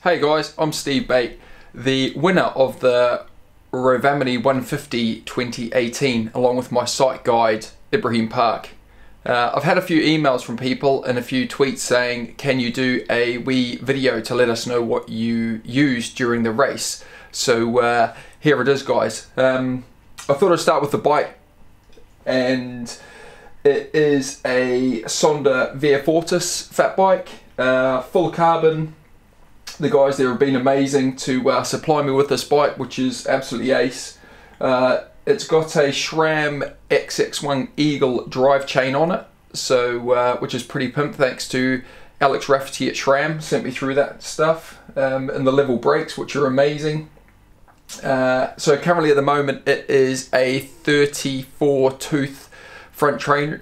Hey guys, I'm Steve Bate, the winner of the Rovaniemi 150 2018, along with my site guide, Ibrahim Park. I've had a few emails from people and a few tweets saying, can you do a wee video to let us know what you used during the race? So here it is, guys. I thought I'd start with the bike, and it is a Sonda Via Fortis fat bike, full carbon. The guys there have been amazing to supply me with this bike, which is absolutely ace. It's got a SRAM XX1 Eagle drive chain on it, so which is pretty pimp. Thanks to Alex Rafferty at SRAM, sent me through that stuff, and the level brakes, which are amazing. So currently at the moment it is a 34 tooth front chain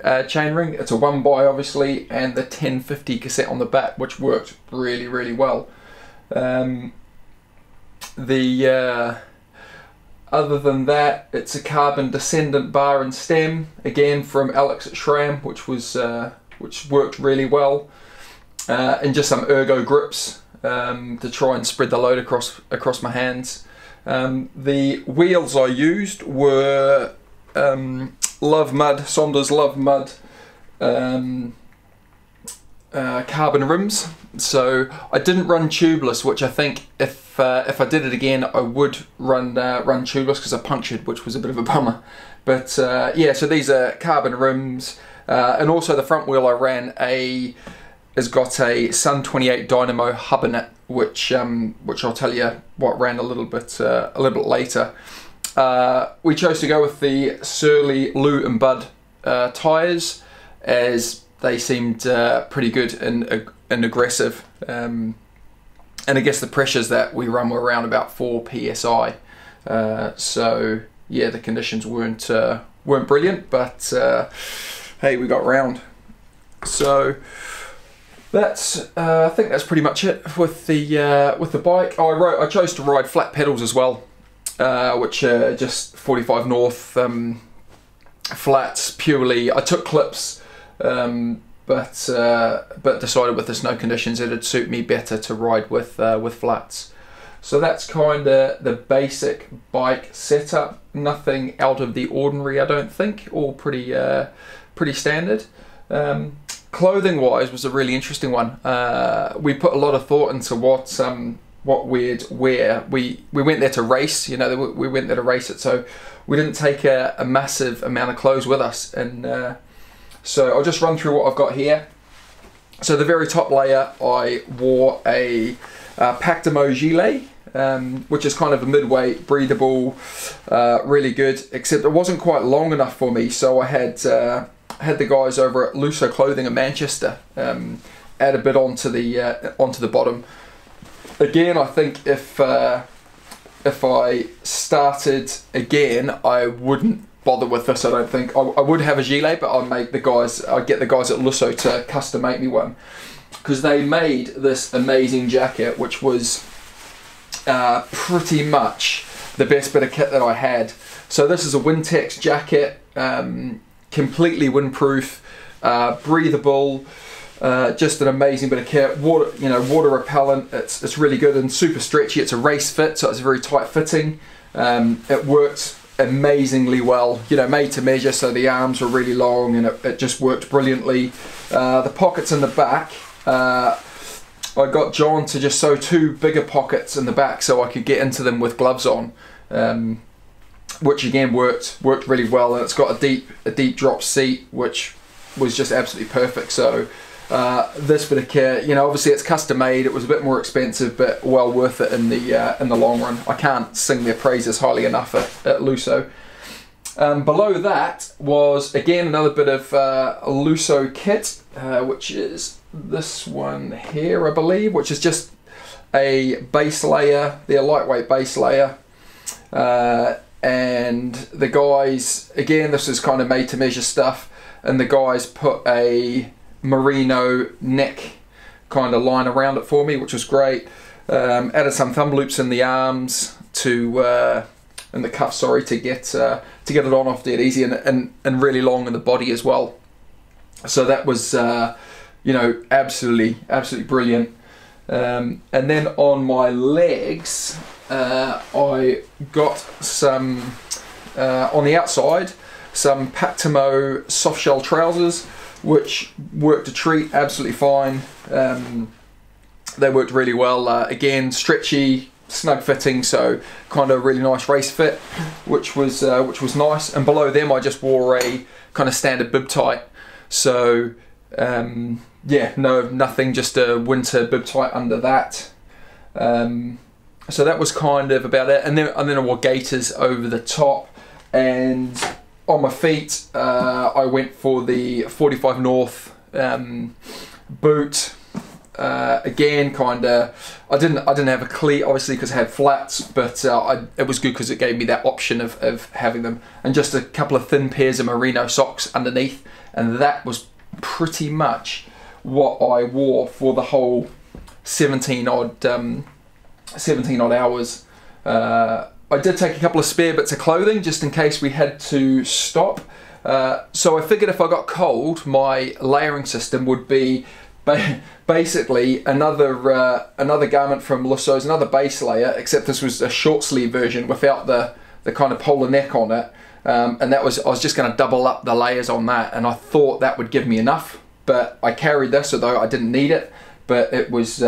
ring. It's a 1x obviously, and the 1050 cassette on the back, which worked really well. Other than that, it's a carbon descendant bar and stem, again from Alex at SRAM, which worked really well, and just some ergo grips to try and spread the load across my hands. The wheels I used were Love Mud, Sonda's Love Mud carbon rims. So I didn't run tubeless, which I think if I did it again I would run tubeless, because I punctured, which was a bit of a bummer. But yeah, so these are carbon rims, and also the front wheel I ran has got a Sun 28 Dynamo hub in it, which I'll tell you what ran a little bit later. We chose to go with the Surly Lou and Bud tyres, as they seemed pretty good and aggressive, and I guess the pressures that we run were around about 4 psi. So yeah, the conditions weren't brilliant, but hey, we got round. So that's I think that's pretty much it with the bike. Oh, I chose to ride flat pedals as well, which are just 45 North flats purely. I took clips, but decided with the snow conditions it'd suit me better to ride with flats. So that's kind of the basic bike setup. Nothing out of the ordinary, I don't think. All pretty standard. Clothing wise was a really interesting one. We put a lot of thought into what we'd wear. We went there to race, you know, we went there to race it, so we didn't take a massive amount of clothes with us. And so I'll just run through what I've got here. So the very top layer, I wore a Pactamo gilet, which is kind of a midweight, breathable, really good, except it wasn't quite long enough for me, so I had the guys over at Luso Clothing in Manchester add a bit onto the bottom. Again, I think if I started again, I wouldn't bother with this. I don't think I would have a gilet, but I'd get the guys at Luso to custom make me one, because they made this amazing jacket, which was pretty much the best bit of kit that I had. So this is a Wintex jacket, completely windproof, breathable, just an amazing bit of kit. Water repellent. It's really good and super stretchy. It's a race fit, so it's very tight fitting. It works amazingly well, you know, made to measure, so the arms were really long, and it just worked brilliantly. The pockets in the back, I got John to just sew 2 bigger pockets in the back so I could get into them with gloves on, which again worked really well. And it's got a deep drop seat, which was just absolutely perfect. So this bit of kit, you know, obviously it's custom made. It was a bit more expensive, but well worth it in the long run. I can't sing their praises highly enough at Luso. Below that was again another bit of Luso kit, which is this one here, I believe, which is just a base layer, their lightweight base layer. And the guys, again, this is kind of made to measure stuff, and the guys put a merino neck kind of line around it for me, which was great. Added some thumb loops in the arms in the cuff, sorry, to get it on off dead easy, and really long in the body as well. So that was you know, absolutely brilliant. And then on my legs, I got some, on the outside, some Pactimo soft shell trousers, which worked a treat, absolutely fine. They worked really well. Again, stretchy, snug fitting, so kind of really nice race fit, which was nice. And below them, I just wore a kind of standard bib tight. So yeah, nothing, just a winter bib tight under that. So that was kind of about it. And then I wore gaiters over the top, and on my feet, I went for the 45 North boot. Again, kind of, I didn't have a cleat, obviously, because I had flats, but it was good because it gave me that option of having them, and just a couple of thin pairs of merino socks underneath, and that was pretty much what I wore for the whole 17 odd hours. I did take a couple of spare bits of clothing just in case we had to stop. So I figured if I got cold, my layering system would be basically another garment from Lusso's, another base layer, except this was a short sleeve version without the kind of polar neck on it. And I was just going to double up the layers on that, and I thought that would give me enough. But I carried this, although I didn't need it. But it was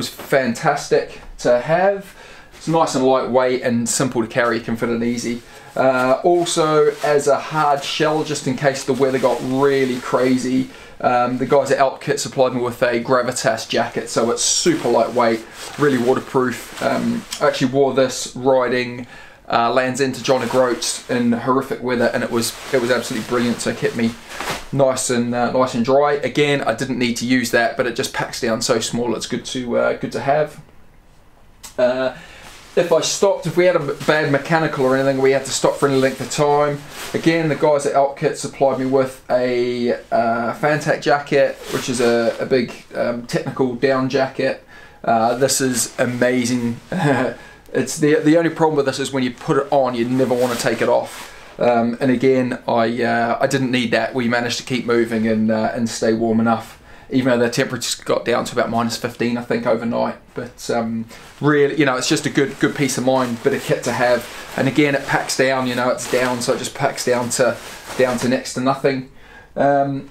fantastic to have. It's nice and lightweight and simple to carry. You can fit it easy. Also, as a hard shell, just in case the weather got really crazy, the guys at Alpkit supplied me with a Gravitas jacket, so it's super lightweight, really waterproof. I actually wore this riding Land's End to John O'Groats in horrific weather, and it was absolutely brilliant. So it kept me nice and dry. Again, I didn't need to use that, but it just packs down so small. It's good to have. If I stopped, if we had a bad mechanical or anything, we had to stop for any length of time. Again, the guys at Alpkit supplied me with a Fantac jacket, which is a big technical down jacket. This is amazing. It's the only problem with this is when you put it on, you never want to take it off. And again, I didn't need that. We managed to keep moving and stay warm enough, even though the temperatures got down to about -15, I think, overnight. But really, you know, it's just a good peace of mind bit of kit to have. And again, it packs down. You know, it's down, so it just packs down to next to nothing.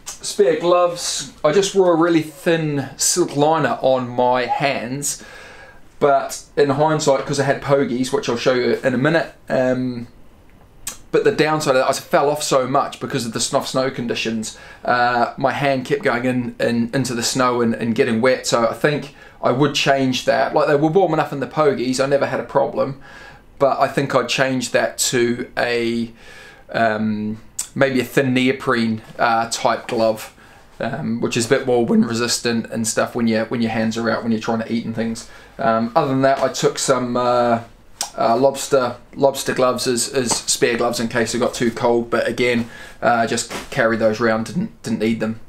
Spare gloves. I just wore a really thin silk liner on my hands, but in hindsight, because I had pogies, which I'll show you in a minute. But the downside of that, I fell off so much because of the snow conditions. My hand kept going into the snow and getting wet. So I think I would change that. Like, they were warm enough in the pogies, I never had a problem. But I think I'd change that to a maybe a thin neoprene type glove, which is a bit more wind resistant and stuff when your hands are out when you're trying to eat and things. Other than that, I took some lobster gloves as spare gloves in case it got too cold, but again, just carried those around, didn't need them.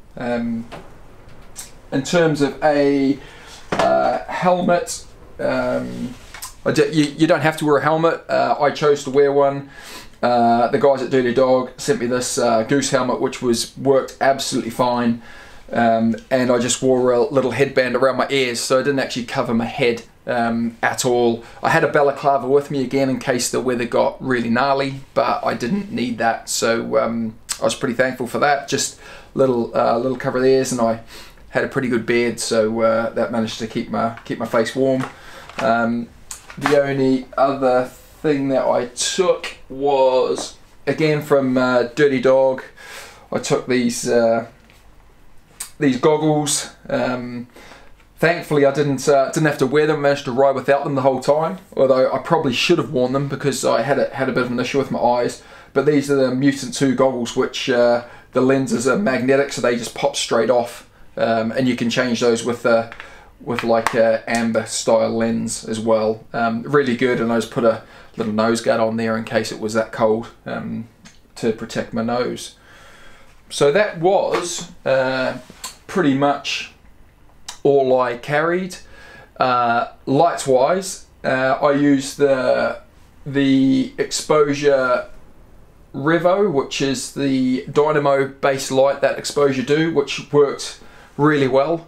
In terms of a helmet, you don't have to wear a helmet. I chose to wear one. The guys at Dirty Dog sent me this goose helmet, which worked absolutely fine, and I just wore a little headband around my ears, so I didn't actually cover my head at all. I had a balaclava with me again in case the weather got really gnarly, but I didn't need that, so I was pretty thankful for that. Just little cover of the ears, and I had a pretty good beard, so that managed to keep my face warm. The only other thing that I took was, again, from Dirty Dog. I took these goggles. Thankfully, I didn't have to wear them. I managed to ride without them the whole time. Although I probably should have worn them because I had a bit of an issue with my eyes. But these are the Mutant 2 goggles, which the lenses are magnetic, so they just pop straight off. And you can change those with like a amber style lens as well. Really good, and I just put a little nose guard on there in case it was that cold, to protect my nose. So that was pretty much all I carried. Lights wise, I used the Exposure Revo, which is the dynamo based light that Exposure do, which worked really well.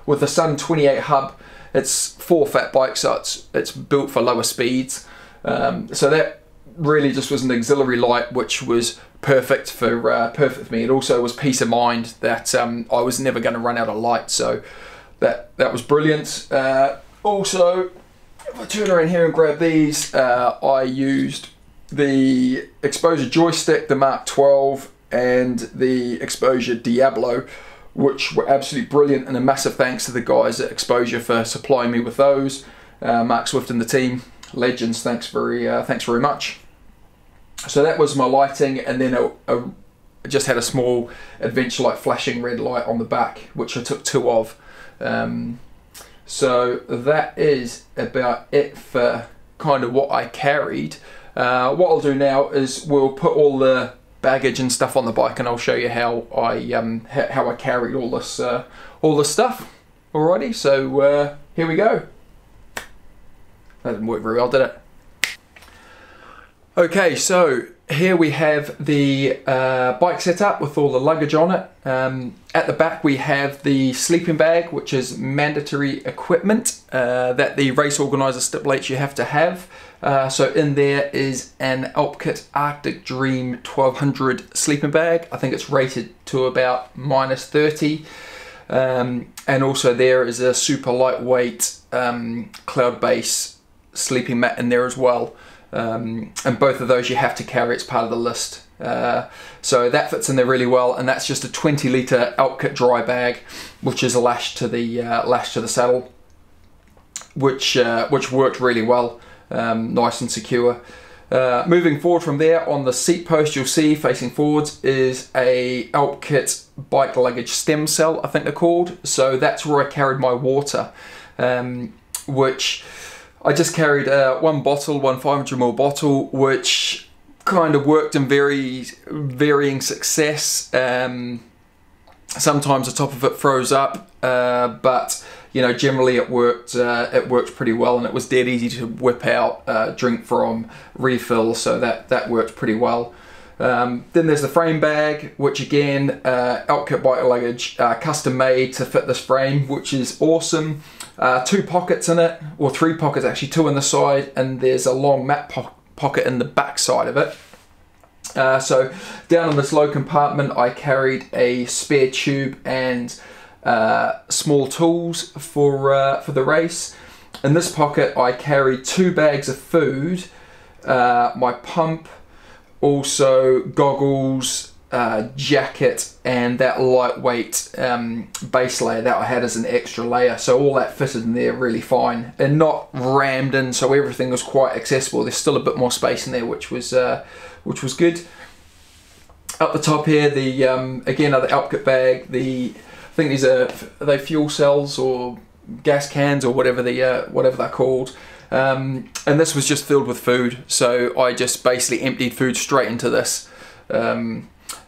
With the Sun 28 hub, it's 4 fat bikes, so it's built for lower speeds. So that really just was an auxiliary light, which was perfect for me. It also was peace of mind that I was never going to run out of light, so that was brilliant. Also, if I turn around here and grab these, I used the Exposure joystick, the Mark 12, and the Exposure Diablo, which were absolutely brilliant, and a massive thanks to the guys at Exposure for supplying me with those. Mark Swift and the team, legends, thanks very much. So that was my lighting, and then I just had a small adventure light flashing red light on the back, which I took 2 of. So that is about it for kind of what I carried. What I'll do now is we'll put all the baggage and stuff on the bike, and I'll show you how I carried all this stuff. Alrighty, so here we go. That didn't work very well, did it? Okay, so here we have the bike set up with all the luggage on it. At the back we have the sleeping bag, which is mandatory equipment that the race organizer stipulates you have to have. So in there is an Alpkit Arctic Dream 1200 sleeping bag. I think it's rated to about -30. And also there is a super lightweight cloud base sleeping mat in there as well. And both of those you have to carry, it's part of the list. So that fits in there really well, and that's just a 20-litre Alpkit dry bag, which is lashed to the saddle, which worked really well, nice and secure. Moving forward from there, on the seat post you'll see facing forwards is a Alpkit bike luggage stem cell, I think they're called. So that's where I carried my water, which I just carried one 500ml bottle, which kind of worked in varying success. Sometimes the top of it froze up, but you know, generally it worked pretty well, and it was dead easy to whip out, drink from, refill, so that worked pretty well. Then there's the frame bag, which again, Alpkit bike luggage, custom made to fit this frame, which is awesome. 2 pockets in it, or 3 pockets actually, 2 on the side, and there's a long mat pocket in the back side of it. So down in this low compartment I carried a spare tube and small tools for the race. In this pocket I carried 2 bags of food, my pump, also goggles, jacket, and that lightweight base layer that I had as an extra layer. So all that fitted in there really fine and not rammed in, so everything was quite accessible. There's still a bit more space in there, which was good. Up the top here, the again, another Alpkit bag. I think these are they fuel cells or gas cans or whatever they're called. And this was just filled with food, so I just basically emptied food straight into this.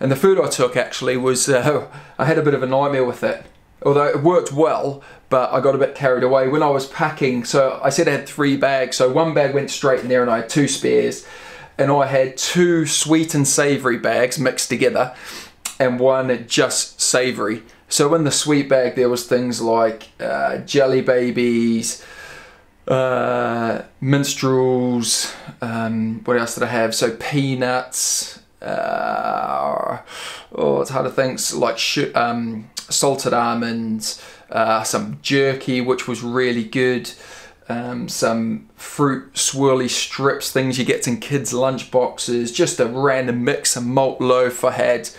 And the food I took actually was, I had a bit of a nightmare with it. Although it worked well, but I got a bit carried away. When I was packing, so I said I had 3 bags, so 1 bag went straight in there and I had 2 spares. And I had 2 sweet and savoury bags mixed together and 1 just savoury. So in the sweet bag there was things like jelly babies, minstrels, what else did I have? So peanuts, it's hard to think, like salted almonds, some jerky, which was really good, some fruit swirly strips, things you get in kids' lunch boxes, just a random mix, a malt loaf. I had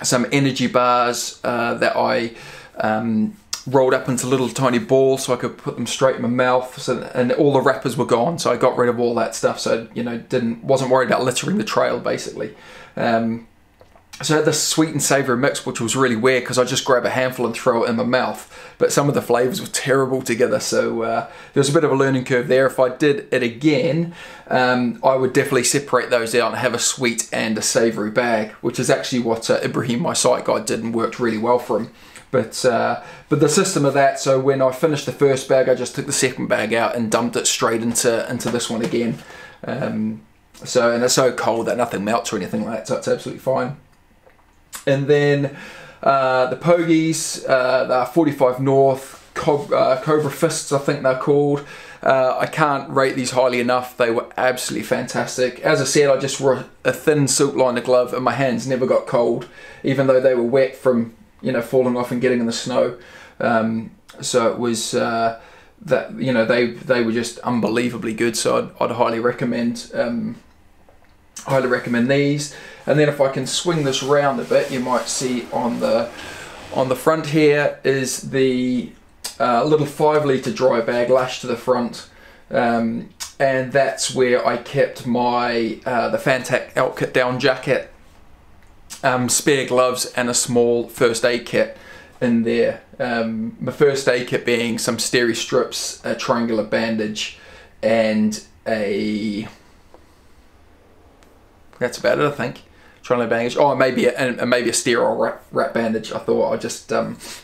some energy bars that I rolled up into little tiny balls so I could put them straight in my mouth, and all the wrappers were gone, so I got rid of all that stuff, so you know, wasn't worried about littering the trail basically. So I had this sweet and savoury mix, which was really weird because I just grab a handful and throw it in my mouth, but some of the flavours were terrible together, so there was a bit of a learning curve there. If I did it again, I would definitely separate those out and have a sweet and a savoury bag, which is actually what Ibrahim, my site guide, did, and worked really well for him. But the system of that, so when I finished the first bag, I just took the second bag out and dumped it straight into this one again. And it's so cold that nothing melts or anything like that, so it's absolutely fine. And then the Pogies, the 45 North, Cobra Fists I think they're called. I can't rate these highly enough. They were absolutely fantastic. As I said, I just wore a thin silk liner glove and my hands never got cold, even though they were wet from, you know, falling off and getting in the snow. So it was that, you know, they were just unbelievably good. So I'd highly recommend these. And then if I can swing this round a bit, you might see on the front here is the little 5 litre dry bag lashed to the front, and that's where I kept my the Fantac Elk Kit down jacket, spare gloves and a small first aid kit in there. My first aid kit being some steri strips, a triangular bandage, and that's about it, I think. Triangular bandage. Oh, maybe a sterile wrap bandage. I thought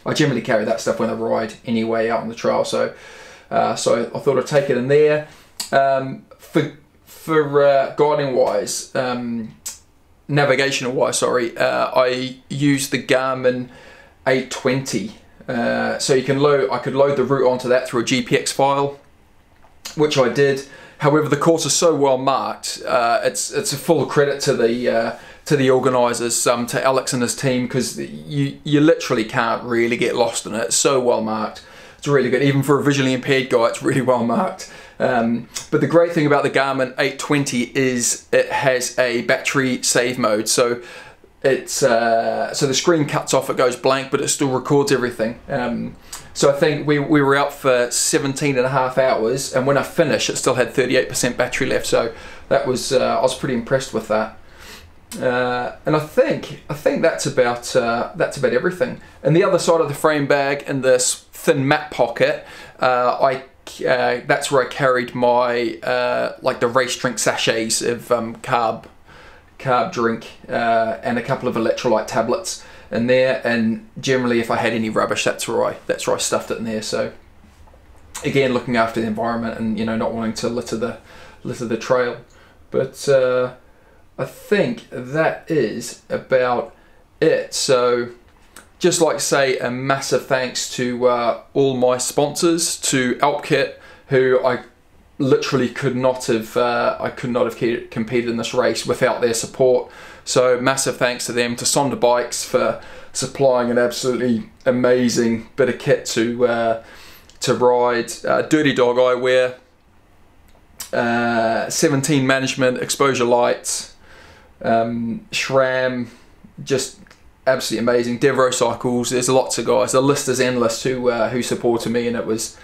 I generally carry that stuff when I ride anyway out on the trail. So I thought I'd take it in there. For guiding wise, navigational wise, sorry, I used the Garmin 820. So I could load the route onto that through a GPX file, which I did. However, the course is so well marked. It's a full credit to the organisers, to Alex and his team, because you literally can't really get lost in it. It's so well marked. It's really good. Even for a visually impaired guy, it's really well marked. But the great thing about the Garmin 820 is it has a battery save mode. So it's so the screen cuts off, it goes blank, but it still records everything. So I think we were out for 17.5 hours, and when I finished, it still had 38% battery left. So that was I was pretty impressed with that. And I think that's about everything. And the other side of the frame bag, in this thin map pocket, that's where I carried my like the race drink sachets of carb drink and a couple of electrolyte tablets in there. And generally, if I had any rubbish, that's where I stuffed it in there. So again, looking after the environment and, you know, not wanting to litter the trail. But I think that is about it. So just like to say a massive thanks to all my sponsors, to Elk Kit, who I literally could not have competed in this race without their support. So massive thanks to them, to Sonda Bikes for supplying an absolutely amazing bit of kit to ride, Dirty Dog Eyewear, 17 Management, Exposure Lights, SRAM, just absolutely amazing. Devro Cycles. There's lots of guys. The list is endless who supported me, and it was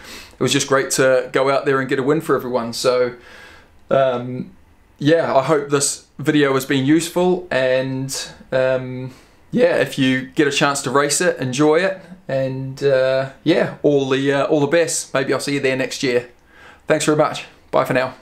just great to go out there and get a win for everyone. So yeah, I hope this video has been useful, and yeah, if you get a chance to race it, enjoy it, and yeah, all the best. Maybe I'll see you there next year. Thanks very much. Bye for now.